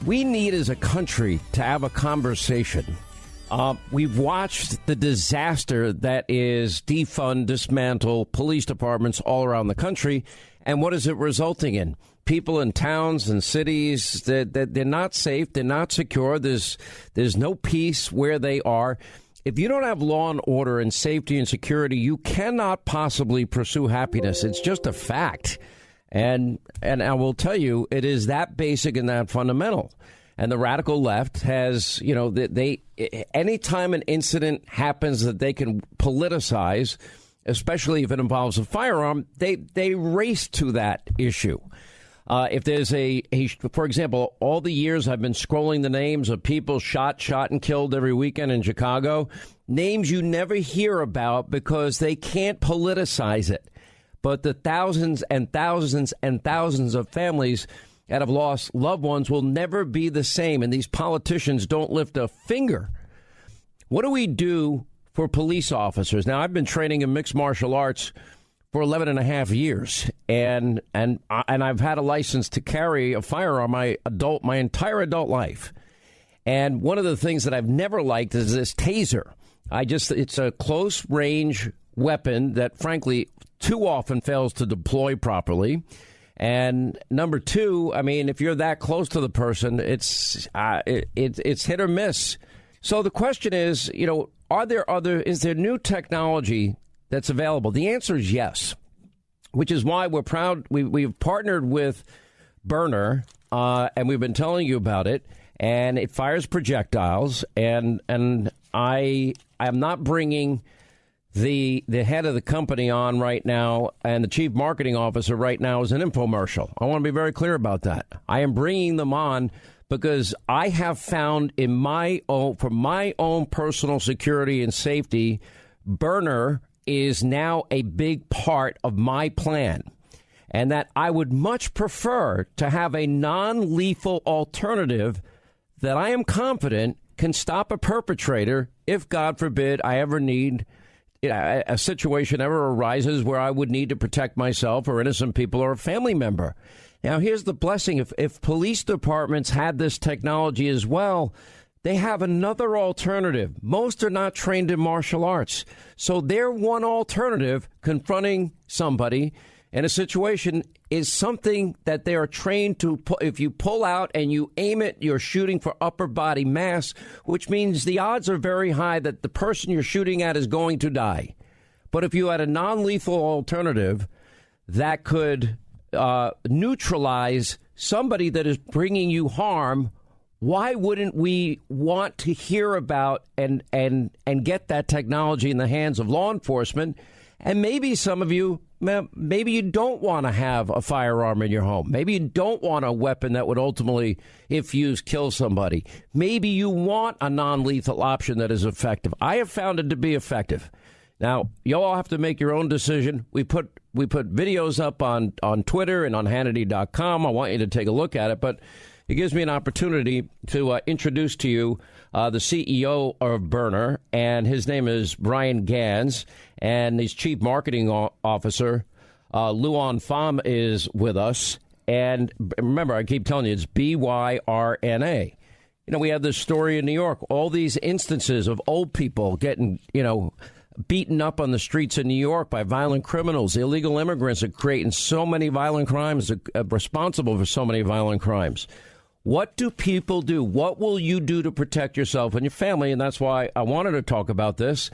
We need as a country to have a conversation. We've watched the disaster that is defund, dismantle police departments all around the country. And what is it resulting in? People in towns and cities that they're not safe, they're not secure. There's no peace where they are. If you don't have law and order and safety and security, you cannot possibly pursue happiness. It's just a fact. And I will tell you, it is that basic and that fundamental. And the radical left has, they anytime an incident happens that they can politicize, especially if it involves a firearm, they race to that issue. If there's for example, all the years I've been scrolling the names of people shot and killed every weekend in Chicago, names you never hear about because they can't politicize it. But the thousands and thousands and thousands of families that have lost loved ones will never be the same. And these politicians don't lift a finger. What do we do for police officers? Now, I've been training in mixed martial arts for 11 and a half years. And I've had a license to carry a firearm my entire adult life. And one of the things that I've never liked is this taser. It's a close range weapon that, frankly, too often fails to deploy properly. And number two, I mean, if you're that close to the person, it's hit or miss. So the question is, is there new technology that's available? The answer is yes, which is why we're proud. We've partnered with Byrna, and we've been telling you about it. And it fires projectiles. And I am not bringing the head of the company on right now, and the chief marketing officer right now is an infomercial. I want to be very clear about that. I am bringing them on because I have found for my own personal security and safety, Byrna is now a big part of my plan, and that I would much prefer to have a non-lethal alternative that I am confident can stop a perpetrator if, God forbid, I ever need a situation ever arises where I would need to protect myself or innocent people or a family member. Now, here's the blessing. If police departments had this technology as well, they have another alternative. Most are not trained in martial arts. So their one alternative confronting somebody in a situation is something that they are trained to. If you pull out and you aim it, you're shooting for upper body mass, which means the odds are very high that the person you're shooting at is going to die. But if you had a non-lethal alternative that could neutralize somebody that is bringing you harm, why wouldn't we want to hear about and get that technology in the hands of law enforcement? And maybe some of you, maybe you don't want to have a firearm in your home. Maybe you don't want a weapon that would ultimately, if used, kill somebody. Maybe you want a non-lethal option that is effective. I have found it to be effective. Now, you all have to make your own decision. We put videos up on Twitter and on Hannity.com. I want you to take a look at it, but it gives me an opportunity to introduce to you the CEO of Byrna, and his name is Bryan Ganz, and his chief marketing officer, Luan Pham, is with us. And remember, I keep telling you, it's Byrna. We have this story in New York, all these instances of old people getting, beaten up on the streets of New York by violent criminals. Illegal immigrants are creating so many violent crimes, responsible for so many violent crimes. What do people do? What will you do to protect yourself and your family? And that's why I wanted to talk about this.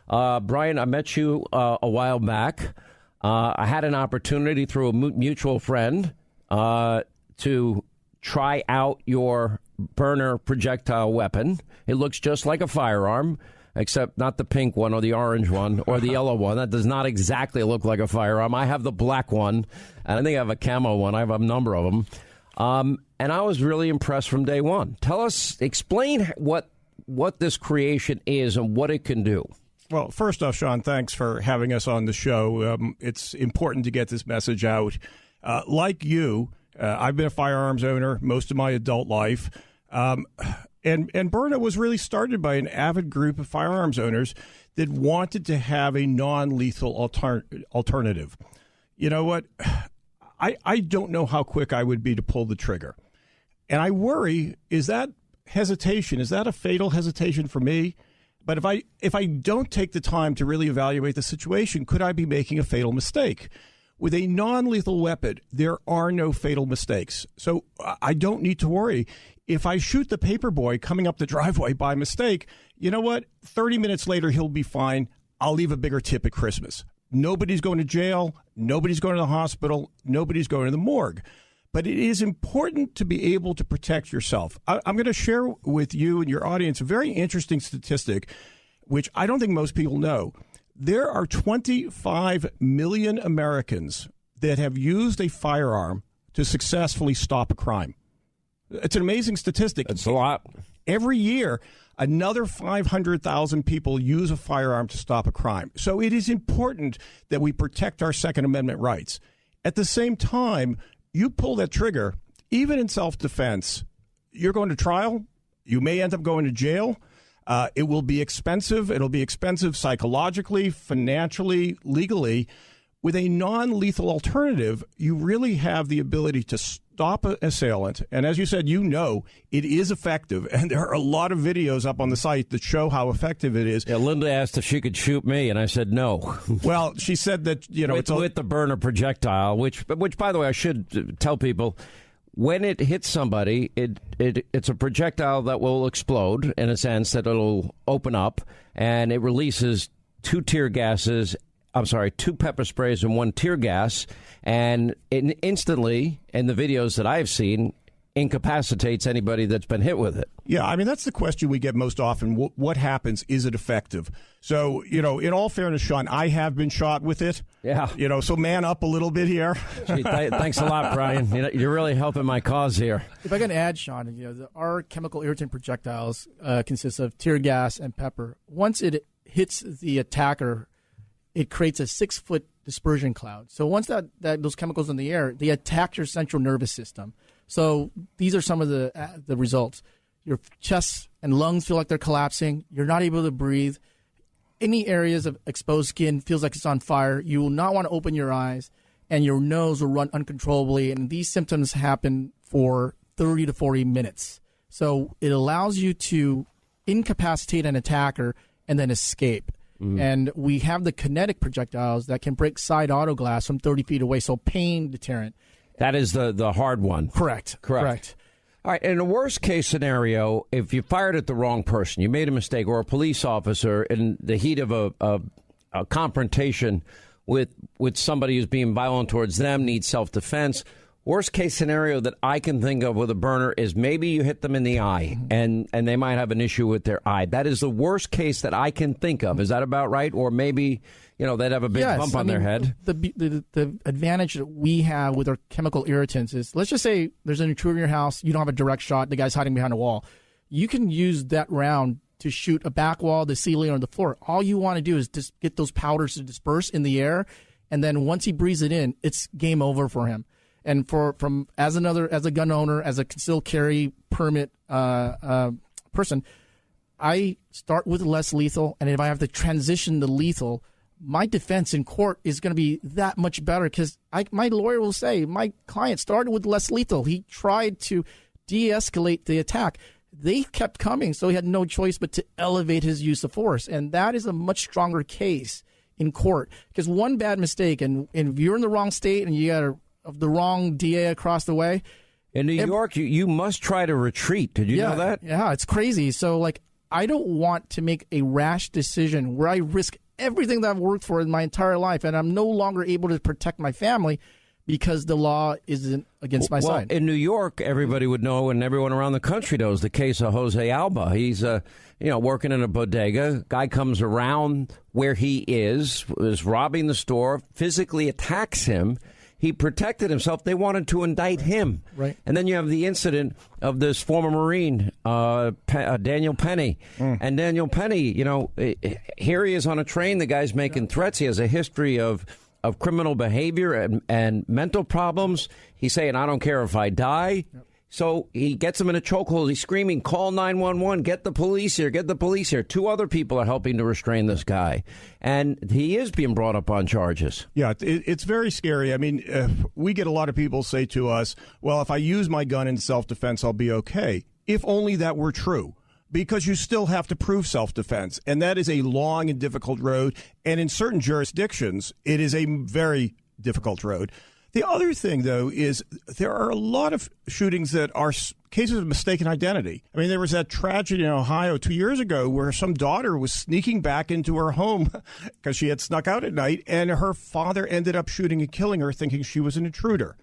Bryan, I met you a while back. I had an opportunity through a mutual friend to try out your Byrna projectile weapon. It looks just like a firearm, except not the pink one or the orange one or the yellow one. That does not exactly look like a firearm. I have the black one, and I think I have a camo one. I have a number of them. And I was really impressed from day one. Explain what this creation is and what it can do. Well, first off, Sean, thanks for having us on the show. It's important to get this message out. Like you, I've been a firearms owner most of my adult life. And Byrna was really started by an avid group of firearms owners that wanted to have a non-lethal alternative. You know what? I don't know how quick I would be to pull the trigger. And I worry, is that hesitation, is that a fatal hesitation for me? But if I don't take the time to really evaluate the situation, could I be making a fatal mistake? With a non-lethal weapon, there are no fatal mistakes. So I don't need to worry. If I shoot the paper boy coming up the driveway by mistake, you know what? 30 minutes later, he'll be fine. I'll leave a bigger tip at Christmas. Nobody's going to jail. Nobody's going to the hospital. Nobody's going to the morgue. But it is important to be able to protect yourself. I'm going to share with you and your audience a very interesting statistic, which I don't think most people know. There are 25 million Americans that have used a firearm to successfully stop a crime. It's an amazing statistic. It's a lot. Every year, another 500,000 people use a firearm to stop a crime. So it is important that we protect our Second Amendment rights. At the same time, you pull that trigger, even in self-defense, you're going to trial. You may end up going to jail. It will be expensive. It'll be expensive psychologically, financially, legally. With a non-lethal alternative, you really have the ability to stop an assailant. And as you said, it is effective. And there are a lot of videos up on the site that show how effective it is. Yeah, Linda asked if she could shoot me, and I said no. Well, she said that, with the Byrna projectile, which, by the way, I should tell people, when it hits somebody, it's a projectile that will explode in a sense that it'll open up, and it releases two pepper sprays and one tear gas, and it instantly, in the videos that I've seen, incapacitates anybody that's been hit with it. Yeah, I mean, that's the question we get most often. What happens? Is it effective? So, in all fairness, Sean, I have been shot with it. Yeah. So man up a little bit here. Gee, thanks a lot, Brian. You're really helping my cause here. If I can add, Sean, our chemical irritant projectiles consist of tear gas and pepper. Once it hits the attacker, it creates a 6-foot dispersion cloud. So once those chemicals in the air, they attack your central nervous system. So these are some of the results. Your chest and lungs feel like they're collapsing. You're not able to breathe. Any areas of exposed skin feels like it's on fire. You will not want to open your eyes, and your nose will run uncontrollably. And these symptoms happen for 30 to 40 minutes. So it allows you to incapacitate an attacker and then escape. And we have the kinetic projectiles that can break side auto glass from 30 feet away, so pain deterrent. That is the hard one. Correct. All right. In a worst case scenario, if you fired at the wrong person, you made a mistake, or a police officer in the heat of a confrontation with somebody who's being violent towards them, needs self-defense. Worst case scenario that I can think of with a burner is maybe you hit them in the eye and they might have an issue with their eye. That is the worst case that I can think of. Is that about right? Or maybe, they'd have a big bump on their head. The advantage that we have with our chemical irritants is, let's just say there's an intruder in your house. You don't have a direct shot. The guy's hiding behind a wall. You can use that round to shoot a back wall, the ceiling, or the floor. All you want to do is just get those powders to disperse in the air. And then once he breathes it in, it's game over for him. And as a gun owner, as a concealed carry permit person, I start with less lethal, and if I have to transition to lethal, my defense in court is going to be that much better because my lawyer will say my client started with less lethal. He tried to de-escalate the attack. They kept coming, so he had no choice but to elevate his use of force, and that is a much stronger case in court because one bad mistake, and if you're in the wrong state and you got the wrong DA across the way. In New York, you must try to retreat. Did you know that? Yeah, it's crazy. So, I don't want to make a rash decision where I risk everything that I've worked for in my entire life, and I'm no longer able to protect my family because the law isn't against my side. In New York, everybody would know, and everyone around the country knows, the case of Jose Alba. He's working in a bodega. Guy comes around where he is robbing the store, physically attacks him. He protected himself. They wanted to indict him. Right. And then you have the incident of this former Marine, Daniel Penny. And Daniel Penny, here he is on a train. The guy's making threats. He has a history of criminal behavior and mental problems. He's saying, I don't care if I die. Yep. So he gets him in a chokehold. He's screaming, call 911, get the police here, get the police here. 2 other people are helping to restrain this guy. And he is being brought up on charges. Yeah, it's very scary. I mean, we get a lot of people say to us, well, if I use my gun in self-defense, I'll be okay. If only that were true. Because you still have to prove self-defense. And that is a long and difficult road. And in certain jurisdictions, it is a very difficult road. The other thing, though, is there are a lot of shootings that are cases of mistaken identity. I mean, there was that tragedy in Ohio 2 years ago where some daughter was sneaking back into her home because she had snuck out at night, and her father ended up shooting and killing her, thinking she was an intruder.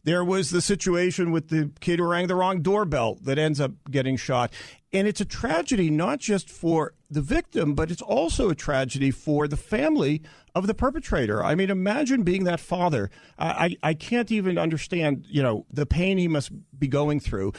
There was the situation with the kid who rang the wrong doorbell that ends up getting shot. And it's a tragedy not just for the victim, but it's also a tragedy for the family of the perpetrator. I mean, imagine being that father. I can't even understand, the pain he must be going through.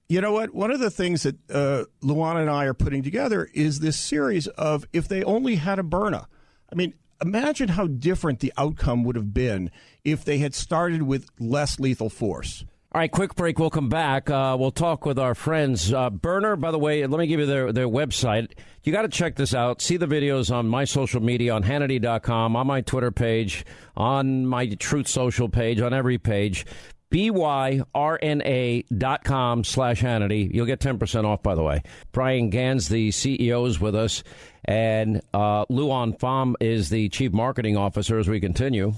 You know what? One of the things that Luan and I are putting together is this series of If They Only Had a Byrna. I mean, imagine how different the outcome would have been if they had started with less lethal force. All right, quick break. We'll come back. We'll talk with our friends. Byrna, by the way, let me give you their website. You got to check this out. See the videos on my social media, on Hannity.com, on my Twitter page, on my Truth Social page, on every page. byrna.com/Hannity. You'll get 10% off, by the way. Bryan, Ganz, the CEO, is with us. And Luan, Pham is the Chief Marketing Officer as we continue.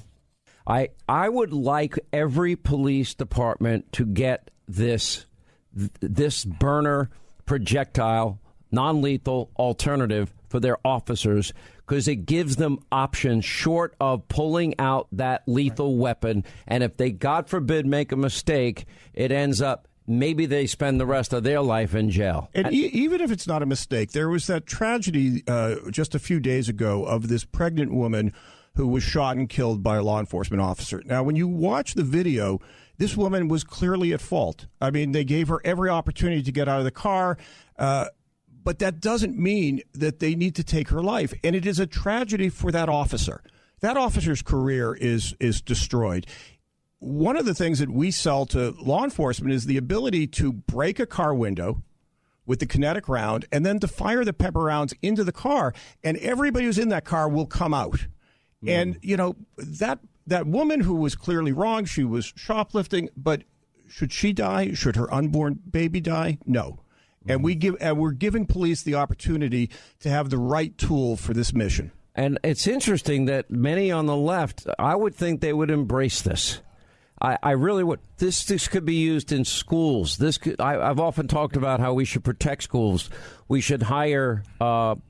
I would like every police department to get this Byrna projectile, non-lethal alternative for their officers, because it gives them options short of pulling out that lethal weapon. And if they, God forbid, make a mistake, it ends up maybe they spend the rest of their life in jail. And even if it's not a mistake, there was that tragedy just a few days ago of this pregnant woman who was shot and killed by a law enforcement officer. Now, when you watch the video, this woman was clearly at fault. I mean, they gave her every opportunity to get out of the car, but that doesn't mean that they need to take her life. And it is a tragedy for that officer. That officer's career is destroyed. One of the things that we sell to law enforcement is the ability to break a car window with the kinetic round and then to fire the pepper rounds into the car, and everybody who's in that car will come out. And, that woman who was clearly wrong, she was shoplifting, but should she die? Should her unborn baby die? No. And we're giving police the opportunity to have the right tool for this mission. And it's interesting that many on the left, I would think they would embrace this. I really would. This could be used in schools. I've often talked about how we should protect schools. We should hire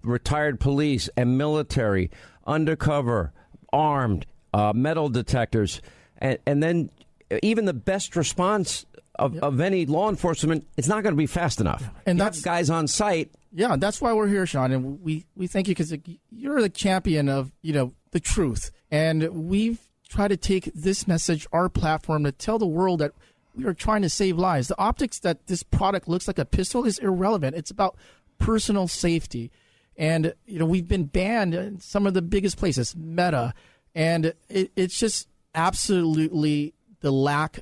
retired police and military, undercover, armed, metal detectors, and then even the best response of any law enforcement, it's not going to be fast enough. And that's guys on site. Yeah, that's why we're here, Sean, and we thank you because you're the champion of the truth, and we've tried to take this message, our platform, to tell the world that we are trying to save lives. The optics that this product looks like a pistol is irrelevant. It's about personal safety. And, we've been banned in some of the biggest places, Meta. And it's just absolutely the lack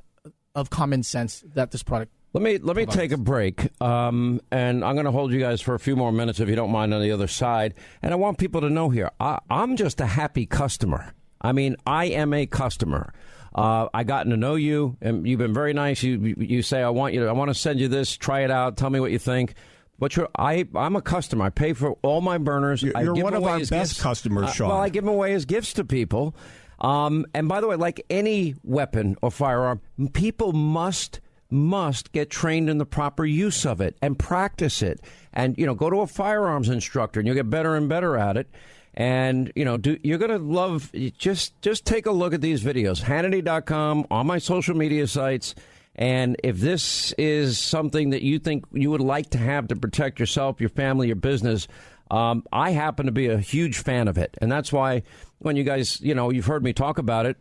of common sense that this product Let me take a break, and I'm going to hold you guys for a few more minutes, if you don't mind, on the other side. And I want people to know here, I'm just a happy customer. I mean, I am a customer. I gotten to know you, and you've been very nice. You say, I want to send you this, try it out, tell me what you think. But I'm a customer. I pay for all my burners. You're one of our best customers, Sean. Well, I give them away as gifts to people. And by the way, like any weapon or firearm, people must get trained in the proper use of it and practice it. And, go to a firearms instructor, and you'll get better and better at it. And, you're going to love, just take a look at these videos, Hannity.com, on my social media sites. And if this is something that you think you would like to have to protect yourself, your family, your business, I happen to be a huge fan of it. And that's why when you guys, you've heard me talk about it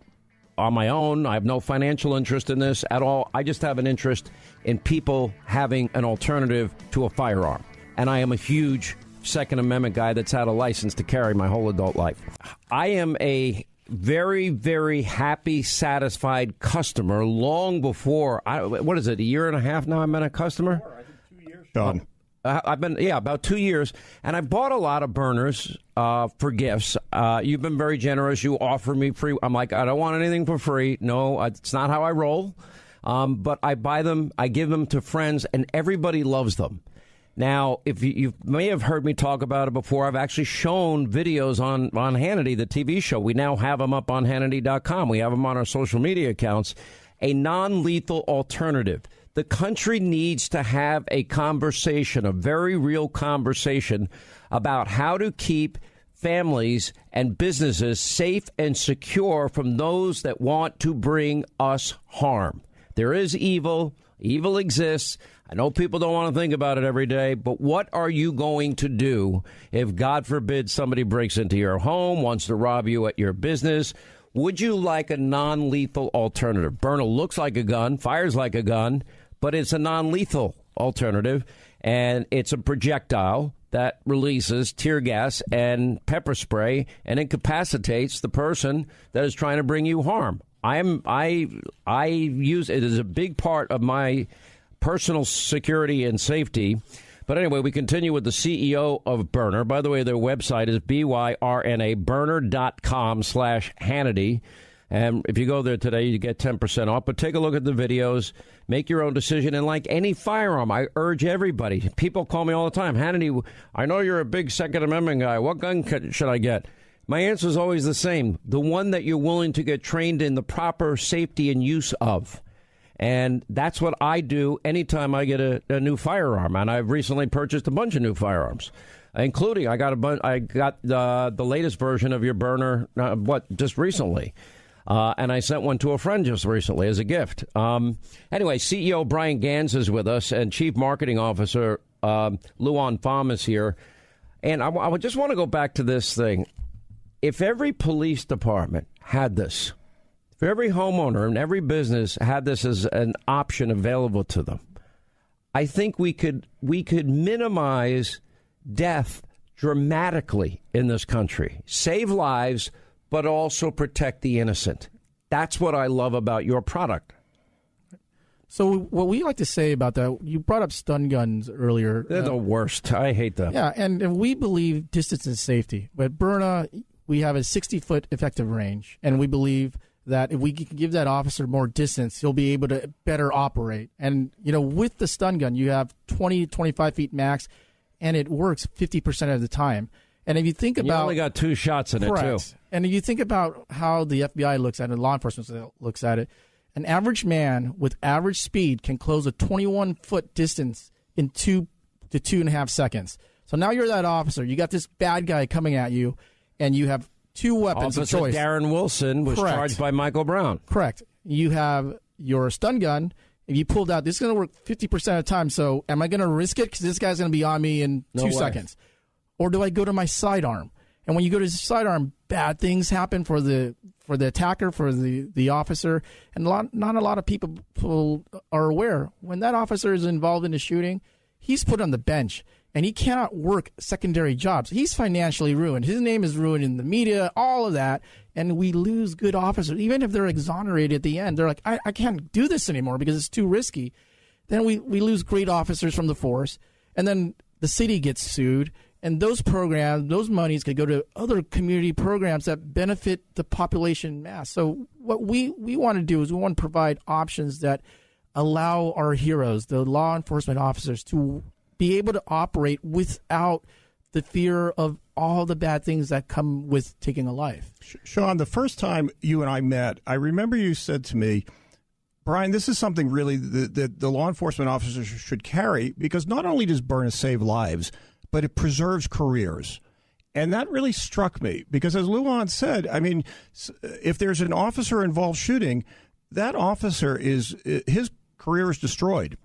on my own. I have no financial interest in this at all. I just have an interest in people having an alternative to a firearm. And I am a huge Second Amendment guy that's had a license to carry my whole adult life. I am a very, very happy, satisfied customer long before, what is it, a year and a half now I've been a customer? I think 2 years, Sean. I've been, about 2 years, and I bought a lot of burners for gifts. You've been very generous. You offer me free. I'm like, I don't want anything for free. No, it's not how I roll. But I buy them, I give them to friends, and everybody loves them. Now, if you may have heard me talk about it before, I've actually shown videos on Hannity, the TV show. We now have them up on Hannity.com. We have them on our social media accounts. A non-lethal alternative. The country needs to have a conversation, a very real conversation about how to keep families and businesses safe and secure from those that want to bring us harm. There is evil. Evil exists. I know people don't want to think about it every day, but what are you going to do if, God forbid, somebody breaks into your home, wants to rob you at your business? Would you like a non-lethal alternative? Byrna looks like a gun, fires like a gun, but it's a non-lethal alternative, and it's a projectile that releases tear gas and pepper spray and incapacitates the person that is trying to bring you harm. I use it as a big part of my personal security and safety. But anyway, we continue with the CEO of Byrna. By the way, their website is BYRNA, Byrna.com/Hannity. And if you go there today, you get 10% off. But take a look at the videos. Make your own decision. And like any firearm, I urge everybody. People call me all the time. Hannity, I know you're a big Second Amendment guy. What gun should I get? My answer is always the same. The one that you're willing to get trained in the proper safety and use of. And that's what I do anytime I get a new firearm. And I've recently purchased a bunch of new firearms, including I got the latest version of your Byrna, just recently. And I sent one to a friend just recently as a gift. Anyway, CEO Bryan Ganz is with us, and Chief Marketing Officer Luan Pham is here. And I would just want to go back to this thing. If every police department had this, if every homeowner and every business had this as an option available to them, I think we could minimize death dramatically in this country, save lives, but also protect the innocent. That's what I love about your product. So what we like to say about that, you brought up stun guns earlier. They're the worst. I hate them. Yeah, and we believe distance is safety. But Byrna, we have a 60-foot effective range, and we believe that if we can give that officer more distance, he'll be able to better operate. And, with the stun gun, you have 20, 25 feet max, and it works 50% of the time. And if you think about... You only got 2 shots in correct. it, too. And if you think about how the FBI looks at it, law enforcement looks at it, an average man with average speed can close a 21-foot distance in 2 to 2.5 seconds. So now you're that officer. You got this bad guy coming at you, and you have 2 weapons of choice. Darren Wilson was correct. Charged by Michael Brown. Correct. You have your stun gun. If you pulled out, this is going to work 50% of the time. So am I going to risk it? Because this guy's going to be on me in 2 seconds. Or do I go to my sidearm? And when you go to the sidearm, bad things happen for the attacker, for the officer. And not a lot of people are aware. When that officer is involved in a shooting, he's put on the bench. And he cannot work secondary jobs. He's financially ruined. His name is ruined in the media, all of that. And we lose good officers. Even if they're exonerated at the end, they're like, I can't do this anymore because it's too risky. Then we lose great officers from the force. And then the city gets sued. And those programs, those monies could go to other community programs that benefit the population mass. So what we want to do is we want to provide options that allow our heroes, the law enforcement officers, to be able to operate without the fear of all the bad things that come with taking a life. Sean, the first time you and I met, I remember you said to me, Bryan, this is something really that the law enforcement officers should carry, because not only does Byrna save lives, but it preserves careers. And that really struck me, because as Luan said, I mean, if there's an officer involved shooting, that officer his career is destroyed.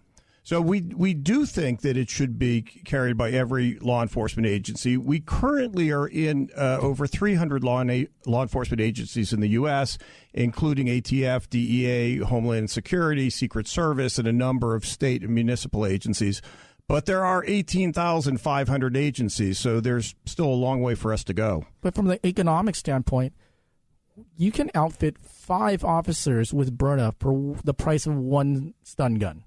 So we do think that it should be carried by every law enforcement agency. We currently are in over 300 law enforcement agencies in the U.S., including ATF, DEA, Homeland Security, Secret Service, and a number of state and municipal agencies. But there are 18,500 agencies, so there's still a long way for us to go. But from the economic standpoint, you can outfit 5 officers with Byrna for the price of one stun gun.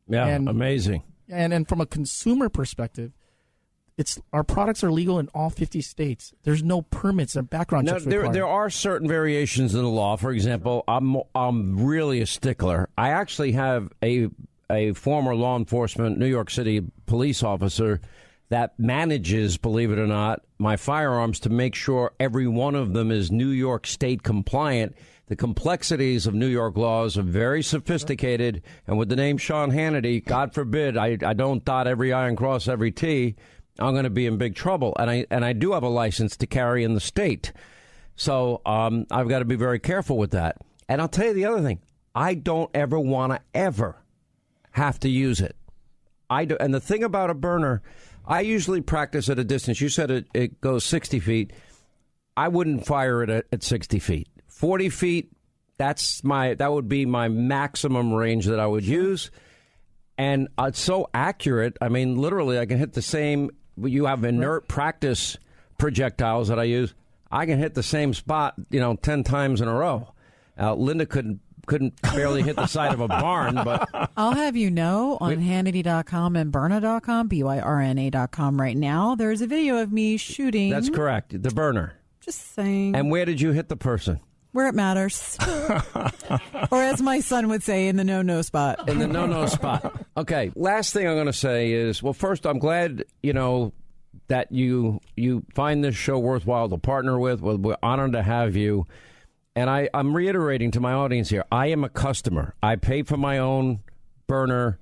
Yeah, amazing. And from a consumer perspective, our products are legal in all 50 states. There's no permits or background checks required. There are certain variations in the law. For example, I'm really a stickler. I actually have a former law enforcement New York City police officer that manages, believe it or not, my firearms to make sure every one of them is New York State compliant. The complexities of New York laws are very sophisticated, and with the name Sean Hannity, God forbid I don't dot every I and cross every T, I'm going to be in big trouble. And I do have a license to carry in the state. So I've got to be very careful with that. And I'll tell you the other thing. I don't ever want to ever have to use it. And the thing about a Byrna, I usually practice at a distance. You said it goes 60 feet. I wouldn't fire it at 60 feet. 40 feet, that would be my maximum range that I would use. And it's so accurate. I mean, literally, I can hit the same. You have inert practice projectiles that I use. I can hit the same spot, 10 times in a row. Linda couldn't barely hit the side of a barn, but I'll have you know, on Hannity.com and Byrna.com, Byrna.com right now, there's a video of me shooting. That's correct, the Byrna. Just saying. And where did you hit the person? Where it matters. Or as my son would say, in the no-no spot. In the no-no spot. Okay, last thing I'm going to say is, well, first, I'm glad, that you find this show worthwhile to partner with. We're honored to have you. And I'm reiterating to my audience here, I am a customer. I pay for my own burner,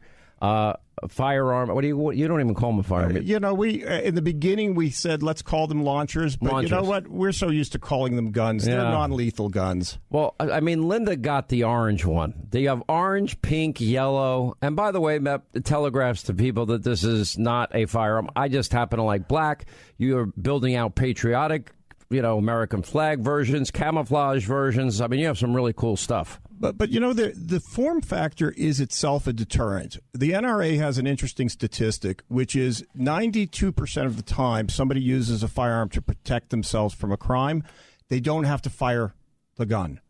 firearm. You don't even call them a firearm. We in the beginning we said let's call them launchers, but you know what? We're so used to calling them guns. Yeah. They're non-lethal guns. Well, I mean, Linda got the orange one. They have orange, pink, yellow, and by the way, that telegraphs to people that this is not a firearm. I just happen to like black. You're building out patriotic, American flag versions, camouflage versions. I mean, you have some really cool stuff. But the form factor is itself a deterrent. The NRA has an interesting statistic, which is 92% of the time somebody uses a firearm to protect themselves from a crime, they don't have to fire the gun.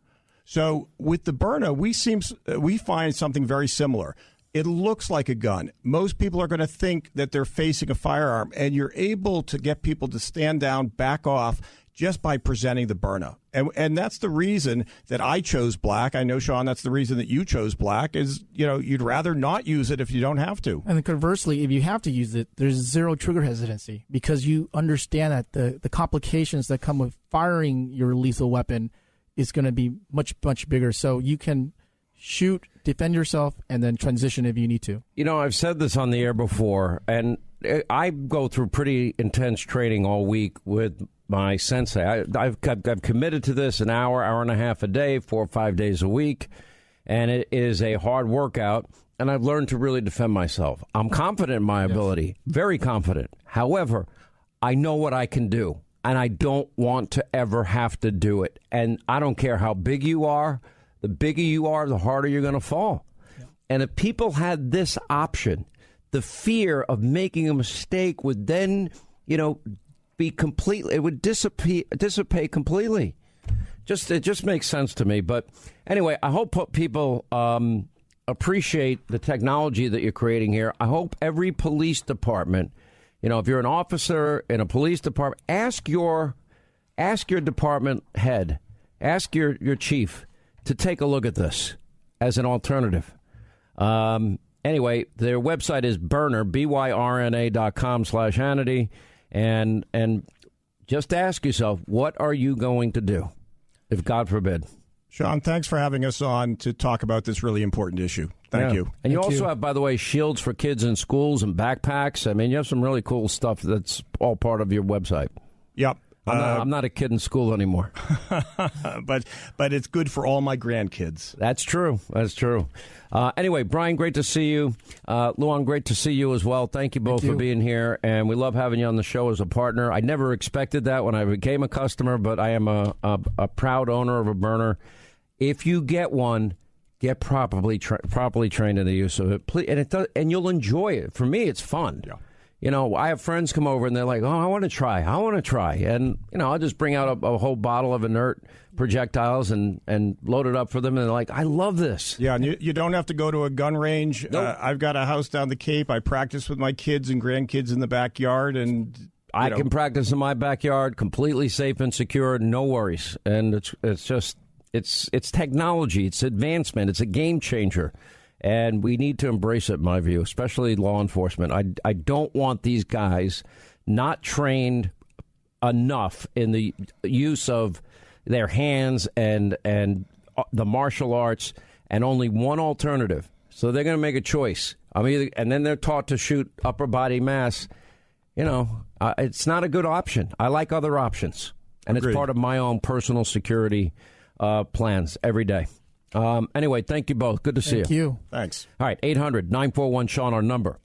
So with the Byrna, we find something very similar. It looks like a gun. Most people are going to think that they're facing a firearm, and you're able to get people to stand down, back off, just by presenting the Byrna. And that's the reason that I chose black. I know, Sean, that's the reason that you chose black is, you'd rather not use it if you don't have to. And conversely, if you have to use it, there's zero trigger hesitancy because you understand that the complications that come with firing your lethal weapon is going to be much, much bigger. So you can shoot, defend yourself, and then transition if you need to. I've said this on the air before, and I go through pretty intense training all week with my sensei. I've committed to this an hour and a half a day, 4 or 5 days a week, and it is a hard workout, and I've learned to really defend myself. I'm confident in my ability, very confident. However, I know what I can do, and I don't want to ever have to do it. And I don't care how big you are. The bigger you are, the harder you're going to fall. Yeah. And if people had this option, the fear of making a mistake would then, be completely, it would dissipate completely. It just makes sense to me. But anyway, I hope people appreciate the technology that you're creating here. I hope every police department, if you're an officer in a police department, ask your department head, ask your chief to take a look at this as an alternative. Anyway, their website is Byrna, Byrna.com/Hannity. And just ask yourself, what are you going to do if God forbid? Sean, thanks for having us on to talk about this really important issue. Thank you. And you also have, by the way, shields for kids in schools and backpacks. I mean, you have some really cool stuff that's all part of your website. Yep. I'm not a kid in school anymore. but it's good for all my grandkids. That's true. Anyway, Bryan, great to see you. Luan, great to see you as well. Thank you both for being here. And we love having you on the show as a partner. I never expected that when I became a customer, but I am a proud owner of a Byrna. If you get one, get properly trained in the use of it. Please, and you'll enjoy it. For me, it's fun. Yeah. You know, I have friends come over and they're like, oh, I want to try. And, you know, I'll just bring out a whole bottle of inert projectiles and load it up for them. And they're like, I love this. Yeah, and you don't have to go to a gun range. Nope. I've got a house down the Cape. I practice with my kids and grandkids in the backyard. And I can practice in my backyard, completely safe and secure, no worries. And it's technology. It's advancement. It's a game changer. And we need to embrace it, in my view, especially law enforcement. I don't want these guys not trained enough in the use of their hands and the martial arts, and only one alternative. So they're going to make a choice. And then they're taught to shoot upper body mass. You know, it's not a good option. I like other options, and Agreed. It's part of my own personal security plans every day. Anyway, thank you both. Good to see you. Thank you. Thanks. All right, 800-941-SEAN, our number.